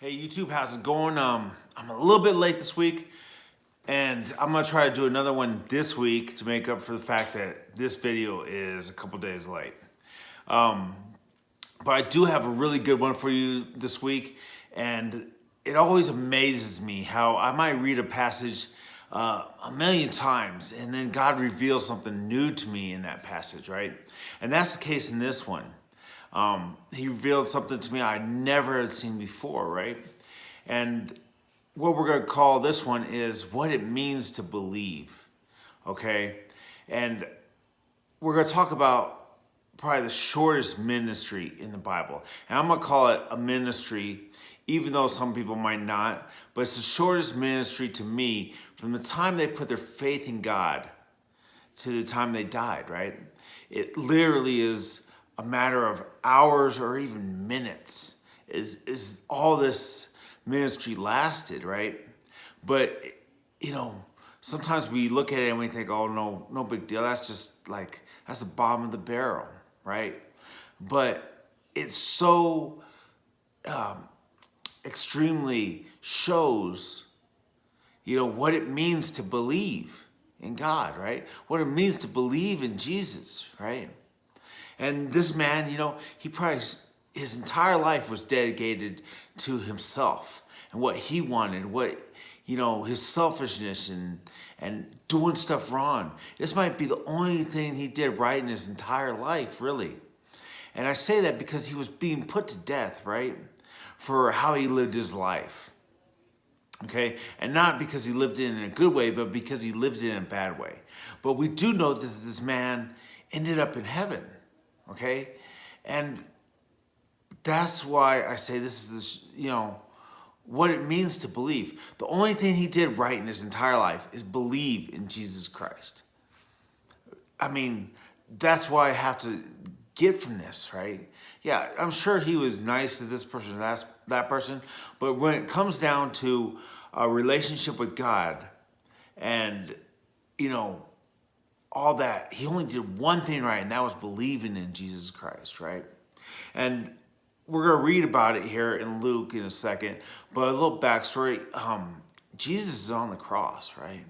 Hey YouTube, how's it going? I'm a little bit late this week, and I'm gonna try to do another one this week to make up for the fact that this video is a couple days late. But I do have a really good one for you this week, and it always amazes me how I might read a passage a million times, and then God reveals something new to me in that passage, right? And that's the case in this one. He revealed something to me I never had seen before, right? And what we're going to call this one is what it means to believe, okay? And we're going to talk about probably the shortest ministry in the Bible. And I'm going to call it a ministry, even though some people might not, but it's the shortest ministry to me from the time they put their faith in God to the time they died, right? It literally is a matter of hours or even minutes is all this ministry lasted, right? But, sometimes we look at it and we think, oh, no big deal. That's just like, that's the bottom of the barrel, right? But it's so extremely shows, what it means to believe in God, right? What it means to believe in Jesus, right? And this man, he probably, his entire life was dedicated to himself and what he wanted, his selfishness and doing stuff wrong. This might be the only thing he did right in his entire life, really. And I say that because he was being put to death, right, for how he lived his life. Okay, and not because he lived it in a good way, but because he lived it in a bad way. But we do know that this man ended up in heaven. Okay, and that's why I say this is what it means to believe. The only thing he did right in his entire life is believe in Jesus Christ. I mean, that's what I have to get from this, right? Yeah, I'm sure he was nice to this person, that person, but when it comes down to a relationship with God and, all that, he only did one thing right, and that was believing in Jesus Christ, right? And we're going to read about it here in Luke in a second, but a little backstory. Jesus is on the cross, right?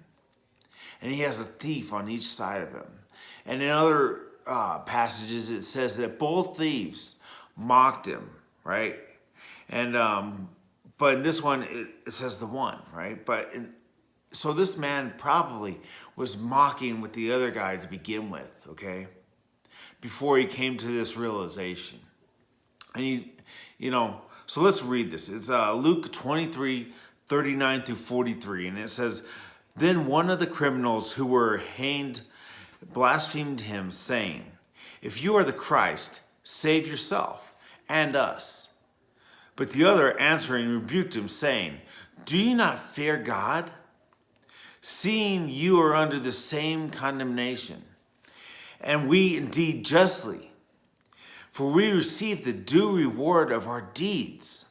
And he has a thief on each side of him. And in other passages, it says that both thieves mocked him, right? And but in this one, it says the one, right? So this man probably was mocking with the other guy to begin with, okay? Before he came to this realization. And so let's read this. It's Luke 23, 39 through 43. And it says, then one of the criminals who were hanged blasphemed him, saying, if you are the Christ, save yourself and us. But the other answering rebuked him, saying, do you not fear God, seeing you are under the same condemnation? And we indeed justly, for we receive the due reward of our deeds.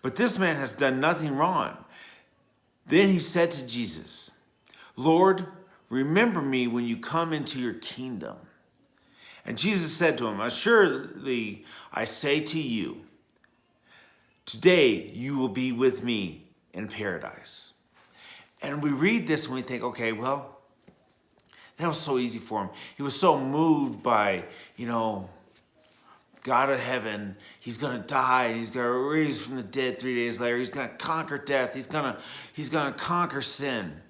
But this man has done nothing wrong. Then he said to Jesus, Lord, remember me when you come into your kingdom. And Jesus said to him, assuredly, I say to you, today you will be with me in paradise. And we read this and we think, okay, well, that was so easy for him. He was so moved by, God of heaven. He's going to die. He's going to raise from the dead 3 days later. He's going to conquer death. He's going to conquer sin.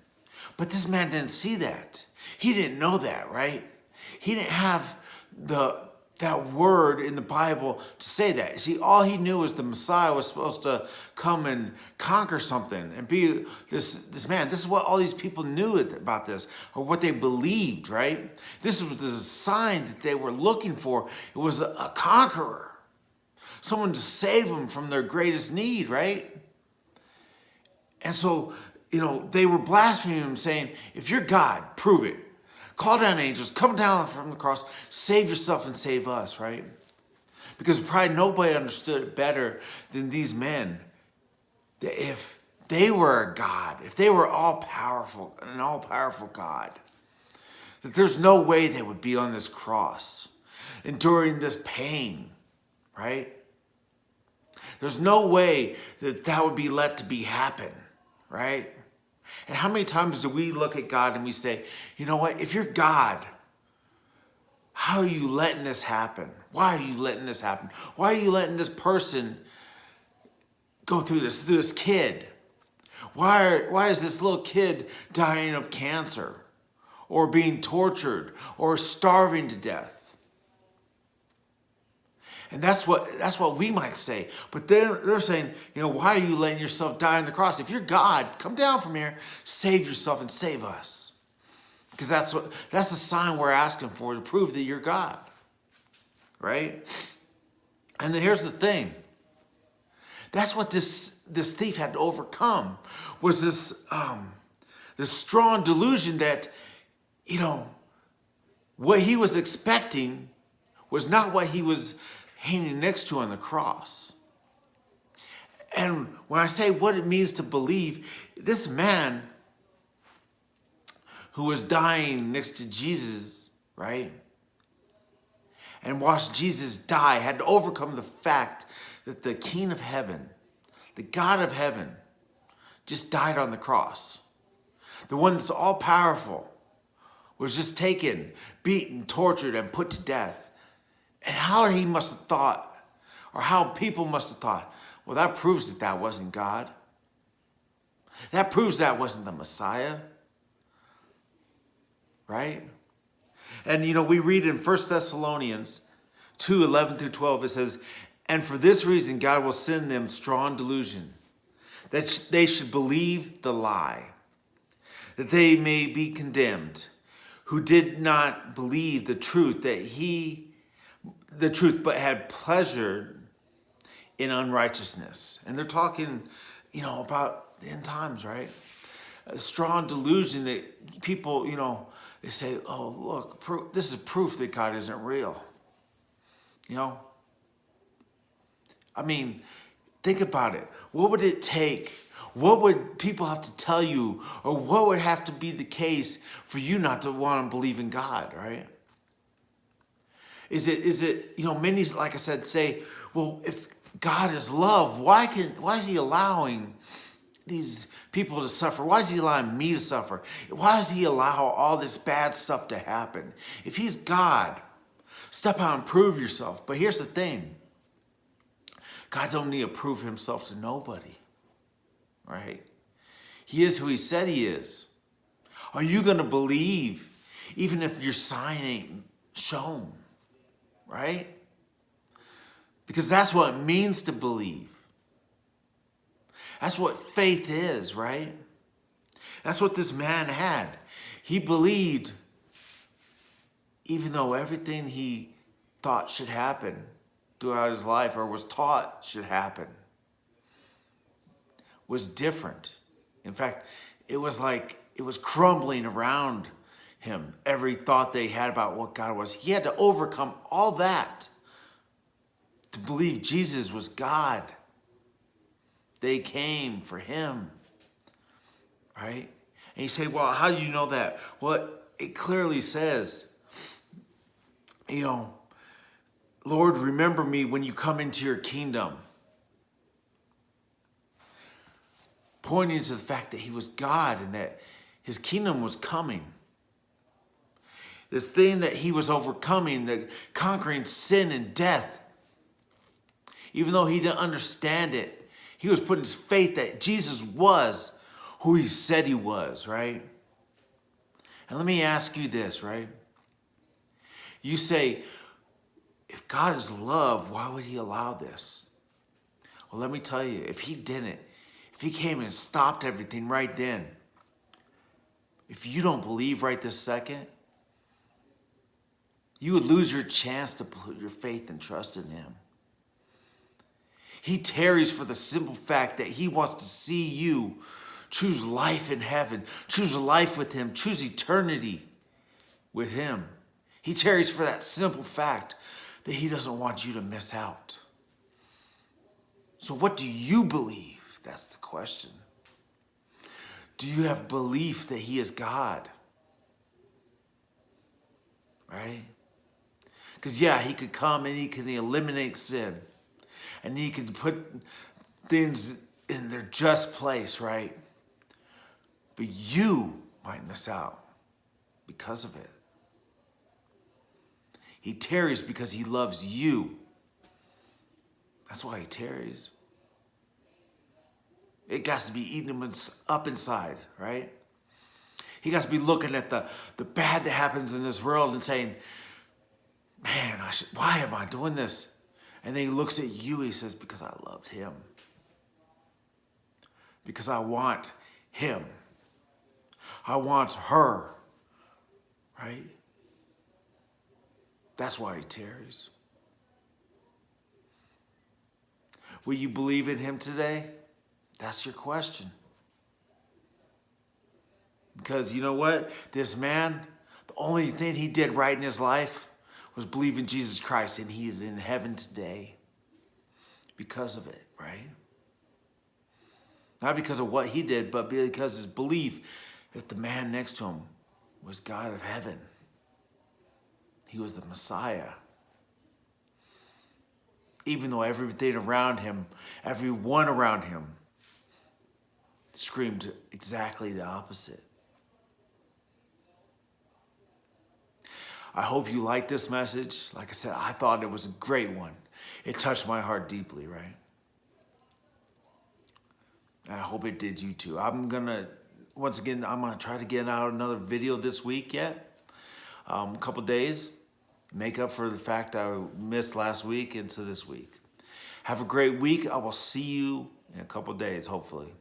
But this man didn't see that. He didn't know that, right? He didn't have that word in the Bible to say that. See, all he knew was the Messiah was supposed to come and conquer something and be this man. This is what all these people knew about this, or what they believed, right? This was the sign that they were looking for. It was a conqueror, someone to save them from their greatest need, right? And so, they were blaspheming him, saying, if you're God, prove it. Call down angels, come down from the cross, save yourself and save us, right? Because probably nobody understood it better than these men. That if they were a God, if they were all-powerful, an all-powerful God, that there's no way they would be on this cross, enduring this pain, right? There's no way that that would be let to be happen, right? And how many times do we look at God and we say, you know what, if you're God, how are you letting this happen? Why are you letting this happen? Why are you letting this person go through this kid? Why is this little kid dying of cancer or being tortured or starving to death? And that's what we might say. But they're saying, you know, why are you letting yourself die on the cross? If you're God, come down from here, save yourself and save us. Because that's the sign we're asking for, to prove that you're God. Right? And then here's the thing. That's what this thief had to overcome, was this strong delusion that, you know, what he was expecting was not what he was hanging next to on the cross. And when I say what it means to believe, this man who was dying next to Jesus, right, and watched Jesus die, had to overcome the fact that the King of Heaven, the God of heaven, just died on the cross. The one that's all powerful was just taken, beaten, tortured, and put to death. And how he must have thought, or how people must have thought, well, that proves that that wasn't God. That proves that wasn't the Messiah. Right? And, you know, we read in 1 Thessalonians 2:11-12, it says, and for this reason God will send them strong delusion, that they should believe the lie, that they may be condemned, who did not believe the truth, but had pleasure in unrighteousness. And they're talking, you know, about the end times, right? A strong delusion that people, you know, they say, oh, look, this is proof that God isn't real. You know? I mean, think about it. What would it take? What would people have to tell you? Or what would have to be the case for you not to want to believe in God, right? Is it, you know, many, like I said, say, well, if God is love, why is he allowing these people to suffer? Why is he allowing me to suffer? Why does he allow all this bad stuff to happen? If he's God, step out and prove yourself. But here's the thing. God don't need to prove himself to nobody, right? He is who he said he is. Are you going to believe even if your sign ain't shown, right? Because that's what it means to believe. That's what faith is, right? That's what this man had. He believed even though everything he thought should happen throughout his life, or was taught should happen, was different. In fact, it was like it was crumbling around him, every thought they had about what God was. He had to overcome all that to believe Jesus was God. They came for him, right? And you say, well, how do you know that? Well, it clearly says, you know, Lord, remember me when you come into your kingdom. Pointing to the fact that he was God and that his kingdom was coming. This thing that he was overcoming, the conquering sin and death. Even though he didn't understand it, he was putting his faith that Jesus was who he said he was, right? And let me ask you this, right? You say, if God is love, why would he allow this? Well, let me tell you, if he didn't, if he came and stopped everything right then, if you don't believe right this second, you would lose your chance to put your faith and trust in him. He tarries for the simple fact that he wants to see you choose life in heaven, choose life with him, choose eternity with him. He tarries for that simple fact that he doesn't want you to miss out. So what do you believe? That's the question. Do you have belief that he is God? Right? Because yeah, he could come and he can eliminate sin. and he can put things in their just place, right? But you might miss out because of it. He tarries because he loves you. That's why he tarries. It got to be eating him up inside, right? He got to be looking at the bad that happens in this world and saying, man, why am I doing this? And then he looks at you, he says, because I loved him. Because I want him. I want her, right? That's why he tarries. Will you believe in him today? That's your question. Because you know what? This man, the only thing he did right in his life was believe in Jesus Christ, and he is in heaven today because of it, right? Not because of what he did, but because of his belief that the man next to him was God of heaven. He was the Messiah. Even though everything around him, everyone around him, screamed exactly the opposite. I hope you like this message. Like I said, I thought it was a great one. It touched my heart deeply, right? And I hope it did you too. I'm going to try to get out another video this week yet. A couple days. Make up for the fact I missed last week into this week. Have a great week. I will see you in a couple days, hopefully.